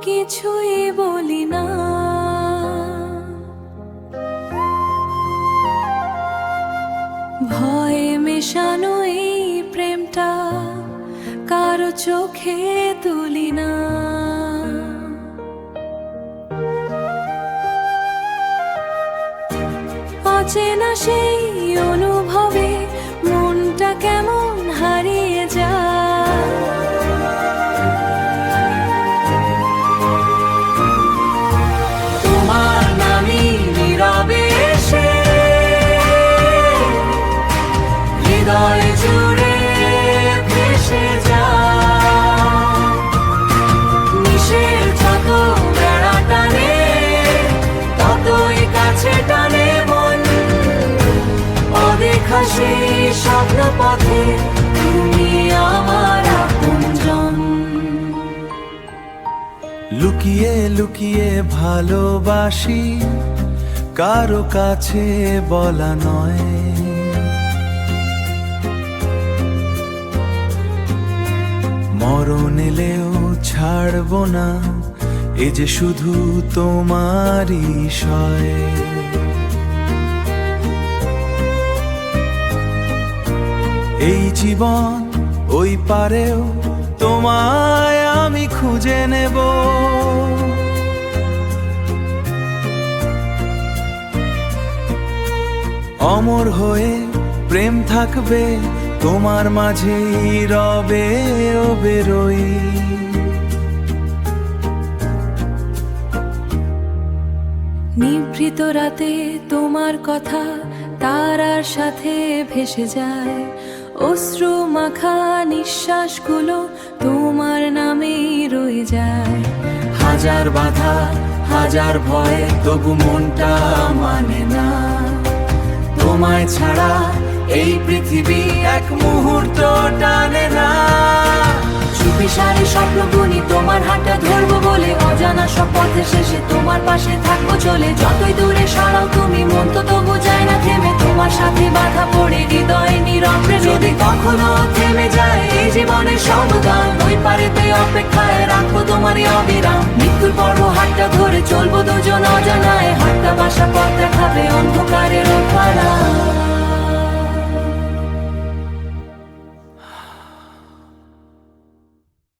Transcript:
কিছুই বলি না। ভয়ে মেশানো এই প্রেমটা কারো চোখে তুলি না। অচেনা সেই অনুভবে মনটা কেমন হারিয়ে যায়। তোমার নামই নীরবে এসে হৃদয় জুড়ে ভেসে যায়। নিশের যত বেড়া টানে ততই কাছে টানে মন। অদেখা সেই স্বপ্ন পথে তুমি আমার আপনজন। লুকিয়ে লুকিয়ে ভালোবাসি, কারো কাছে বলা নয়। মরণ এলেও ছাড়বো না, এ যে শুধু তোমারই সয়। এই জীবন ওই পারেও তোমায় আমি খুঁজে নেব। অমর হয়ে প্রেম থাকবে তোমার মাঝেই রবে ও বেরোই। নিভৃত রাতে তোমার কথা তারার সাথে ভেসে যায়। অশ্রু মাখা নিঃশ্বাসগুলো তোমার নামেই রয়ে যায়। হাজার বাধা হাজার ভয় তবু মনটা মানে না। তোমায় ছাড়া এই পৃথিবী এক মুহূর্ত টানে না। চুপি সারে স্বপ্ন বুনি তোমার হাতটা ধরবো বলে। অজানা সব পথের শেষে তোমার পাশে থাকবো চলে। যতই দূরে সরাও তুমি মন তো তবু যায় না থেমে। তোমার সাথে বাধা পড়ে হৃদয়ে নীরবে। যদি কখনো থেমে যায় এই জীবনের সব গান, ওই পারেতে অপেক্ষায় রাখবো তোমারই অবিরাম। মৃত্যুর পর্ব হাতটা ধরে চলবো দুজন অজানায়। হাতটা বাসা পথ দেখাবে অন্ধকারের পাড়া।